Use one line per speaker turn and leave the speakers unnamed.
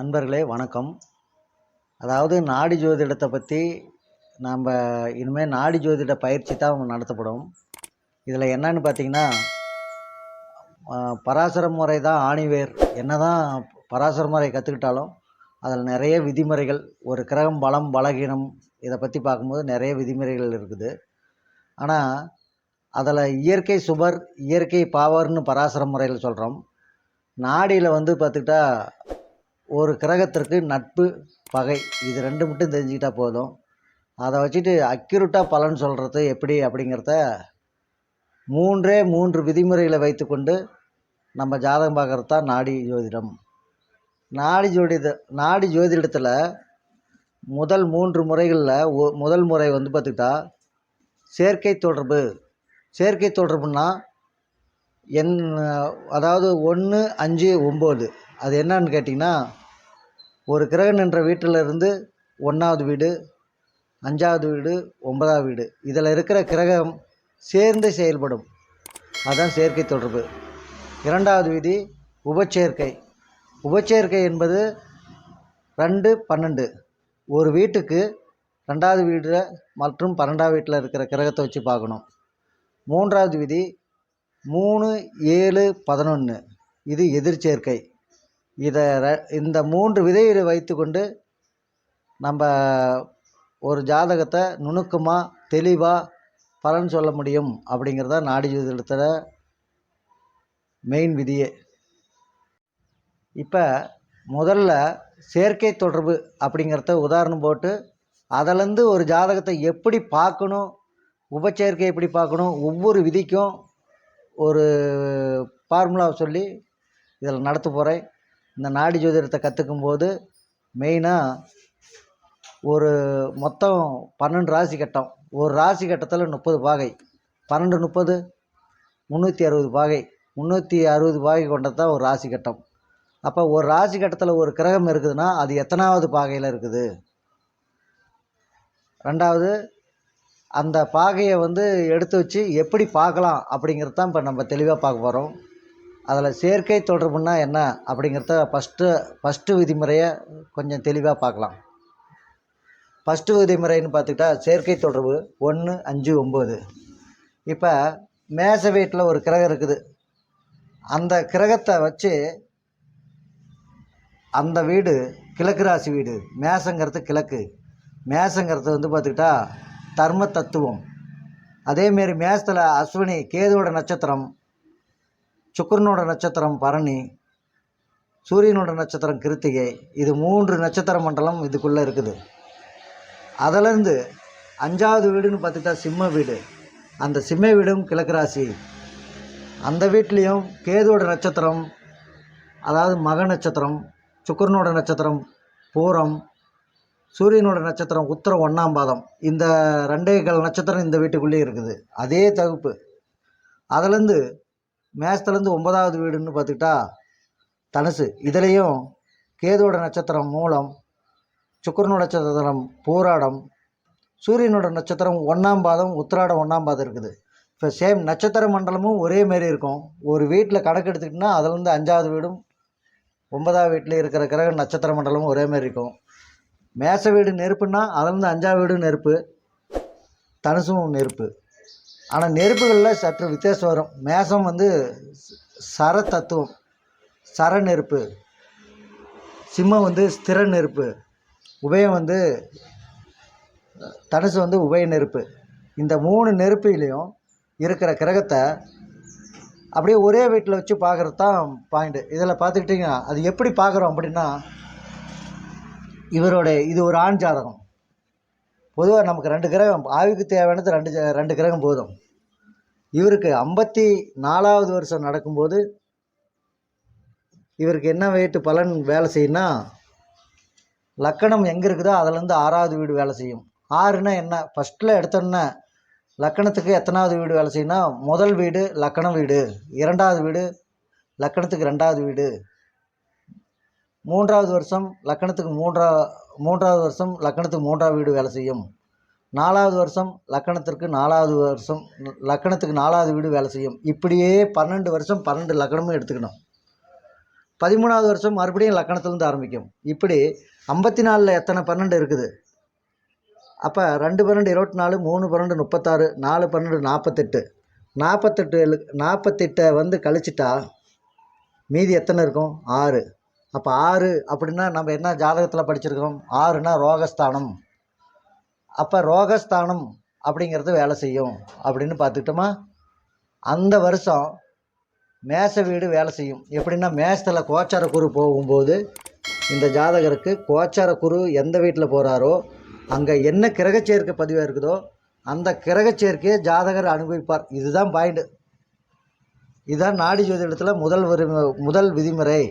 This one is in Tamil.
நண்பர்களே வணக்கம். அதாவது நாடி ஜோதிடத்தை பற்றி நாம் இனிமேல் நாடி ஜோதிட பயிற்சி தான் நடத்தப்படும். இதில் என்னன்னு பார்த்தீங்கன்னா, பராசர முறை தான் ஆணிவேர். என்ன தான் பராசர முறை கற்றுக்கிட்டாலும் அதில் நிறைய விதிமுறைகள், ஒரு கிரகம் பலம் பலகீனம் இதை பற்றி பார்க்கும்போது நிறைய விதிமுறைகள் இருக்குது. ஆனால் அதில் இயற்கை சுபர் இயற்கை பாவர்னு பராசர முறையில் சொல்கிறோம். நாடியில் பார்த்துக்கிட்டா ஒரு கிரகத்திற்கு நட்பு பகை இது ரெண்டு மட்டும் தெரிஞ்சுக்கிட்டா போதும். அதை வச்சுட்டு அக்யூரேட்டாக பலன் சொல்கிறது எப்படி அப்படிங்கிறத மூன்று விதிமுறைகளை வைத்துக்கொண்டு நம்ம ஜாதகம் பார்க்குறது தான் நாடி ஜோதிடம். நாடி ஜோதிடத்தில் முதல் 3 முறைகளில் முதல் முறை பார்த்துக்கிட்டா சேர்க்கை தொடர்பு. சேர்க்கை தொடர்புன்னா அதாவது 1, 5, 9 அது என்னன்னு கேட்டிங்கன்னா, ஒரு கிரகம் என்ற வீட்டில் இருந்து 1வது வீடு, 5வது வீடு, 9வது வீடு இதில் இருக்கிற கிரகம் சேர்ந்து செயல்படும். அதுதான் சேர்க்கை தொடர்பு. 2வது விதி உபச்சேர்க்கை. உபச்சேர்க்கை என்பது 2, 12 ஒரு வீட்டுக்கு 2வது வீடு மற்றும் 12வது வீட்டில் இருக்கிற கிரகத்தை வச்சு பார்க்கணும். 3வது விதி 3, 7, 11 இது எதிர்ச்சேர்க்கை. இந்த 3 விதைகளை வைத்துக்கொண்டு நம்ம ஒரு ஜாதகத்தை நுணுக்கமாக தெளிவாக பலன் சொல்ல முடியும் அப்படிங்கிறத நாடி ஜோதிடத்தில் மெயின் விதியே. இப்போ முதல்ல சேர்க்கை தொடர்பு அப்படிங்கிறத உதாரணம் போட்டு அதிலேருந்து ஒரு ஜாதகத்தை எப்படி பார்க்கணும், உபச்சேர்க்கை எப்படி பார்க்கணும், ஒவ்வொரு விதிக்கும் ஒரு ஃபார்முலாவை சொல்லி இதில் நடத்த போகிறேன். இந்த நாடி ஜோதிடத்தை கற்றுக்கும் போது மெயினாக ஒரு மொத்தம் 12 ராசி கட்டம். ஒரு ராசி கட்டத்தில் 30 பாகை, 12, 30, 360 பாகை. 360 பாகை கொண்டது தான் ஒரு ராசி கட்டம். அப்போ ஒரு ராசி கட்டத்தில் ஒரு கிரகம் இருக்குதுன்னா அது எத்தனாவது பாகையில் இருக்குது. 2வது அந்த பாகையை எடுத்து வச்சு எப்படி பார்க்கலாம் அப்படிங்கிறது தான் இப்போ நம்ம தெளிவாக பார்க்க போகிறோம். அதில் சேர்க்கை தொடர்புன்னா என்ன அப்படிங்கிறத ஃபஸ்ட்டு விதிமுறையை கொஞ்சம் தெளிவாக பார்க்கலாம். ஃபஸ்ட்டு விதிமுறைன்னு பார்த்துக்கிட்டா சேர்க்கை தொடர்பு 1, 5, 9. இப்போ மேச வீட்டில் ஒரு கிரகம் இருக்குது. அந்த கிரகத்தை வச்சு அந்த வீடு கிழக்கு ராசி வீடு. மேசங்கிறது கிழக்கு, மேசங்கிறது பார்த்துக்கிட்டா தர்ம தத்துவம். அதேமாரி மேசத்தில் அஸ்வினி கேதுவோட நட்சத்திரம், சுக்கிரனோட நட்சத்திரம் பரணி, சூரியனோட நட்சத்திரம் கிருத்திகை. இது 3 நட்சத்திர மண்டலம் இதுக்குள்ளே இருக்குது. அதிலேருந்து 5வது வீடுன்னு பார்த்துக்கிட்டா சிம்ம வீடு. அந்த சிம்ம வீடும் கிழக்கு ராசி. அந்த வீட்லேயும் கேதுவோட நட்சத்திரம் அதாவது மக நட்சத்திரம், சுக்கிரனோட நட்சத்திரம் பூரம், சூரியனோட நட்சத்திரம் உத்திரம் 1ஆம் பாதம். இந்த 2 நட்சத்திரம் இந்த வீட்டுக்குள்ளேயே இருக்குது. அதே தகுப்பு. அதிலேருந்து மேசத்துலேருந்து 9வது வீடுன்னு பார்த்துக்கிட்டா தனுசு. இதுலேயும் கேதுவோட நட்சத்திரம் மூலம், சுக்கிரனோட நட்சத்திரம் பூராடம், சூரியனோட நட்சத்திரம் 1ஆம் பாதம் உத்திராடம் 1ஆம் பாதம் இருக்குது. இப்போ சேம் நட்சத்திர மண்டலமும் ஒரே மாரி இருக்கும். ஒரு வீட்டில் கணக்கு எடுத்துக்கிட்டிங்கன்னா அதிலேருந்து 5வது வீடும் 9வது வீட்டில் இருக்கிற கிரக நட்சத்திர மண்டலமும் ஒரே மாதிரி இருக்கும். மேச வீடு நெருப்புன்னா அதிலேருந்து 5வது வீடு நெருப்பு, தனுசும் நெருப்பு. ஆனால் நெருப்புகளில் சற்று வித்தியாசம் வரும். மேசம் சர தத்துவம், சர நெருப்பு. சிம்மம் ஸ்திர நெருப்பு. உபயம் தனுசு உபய நெருப்பு. இந்த 3 நெருப்பிலையும் இருக்கிற கிரகத்தை அப்படியே ஒரே வீட்டில் வச்சு பார்க்குறது தான் பாயிண்ட்டு. இதில் பார்த்துக்கிட்டிங்கன்னா அது எப்படி பார்க்குறோம் அப்படின்னா, இது ஒரு ஆண் ஜாதகம். பொதுவாக நமக்கு 2 கிரகம் ஆய்வுக்கு தேவையானது 2 கிரகம் போதும். இவருக்கு 54வது வருஷம் நடக்கும்போது இவருக்கு என்ன வீட்டு பலன் வேலை செய்யும்னா, லக்கணம் எங்கே இருக்குதோ அதிலேருந்து 6வது வீடு வேலை செய்யும். 6ன்னா என்ன, ஃபஸ்ட்டில் எடுத்தோன்னே லக்கணத்துக்கு எத்தனாவது வீடு வேலை செய்யும்னா, முதல் வீடு லக்கணம் வீடு, 2வது வீடு லக்கணத்துக்கு 2வது வீடு, 3வது வருஷம் லக்கணத்துக்கு 3வது வருஷம் லக்கணத்துக்கு 3வது வீடு வேலை செய்யும். 4வது வருஷம் லக்கணத்துக்கு 4வது வீடு வேலை செய்யும். இப்படியே 12 வருஷம் 12 லக்கணமும் எடுத்துக்கணும். 13வது வருஷம் மறுபடியும் லக்கணத்துலேருந்து ஆரம்பிக்கும். இப்படி 54ல் எத்தனை 12 இருக்குது? அப்போ 2 12 24, 3 12 36, 4 12 48. 48 வந்து கழிச்சிட்டா மீதி எத்தனை இருக்கும்? 6. அப்போ 6 அப்படின்னா நம்ம என்ன ஜாதகத்தில் படிச்சிருக்கிறோம்? 6னா ரோகஸ்தானம். அப்போ ரோகஸ்தானம் அப்படிங்கிறது வேலை செய்யும் அப்படின்னு பார்த்துக்கிட்டோமா? அந்த வருஷம் மேச வீடு வேலை செய்யும். எப்படின்னா மேசத்தில் கோச்சார குரு போகும்போது இந்த ஜாதகருக்கு கோச்சார குரு எந்த வீட்டில் போகிறாரோ அங்கே என்ன கிரகச்சேர்க்கை பதிவாக இருக்குதோ அந்த கிரகச்சேர்க்கையை ஜாதகர் அனுபவிப்பார். இதுதான் பாயிண்ட். இதுதான் நாடி ஜோதிடத்தில் முதல் விதிமுறை.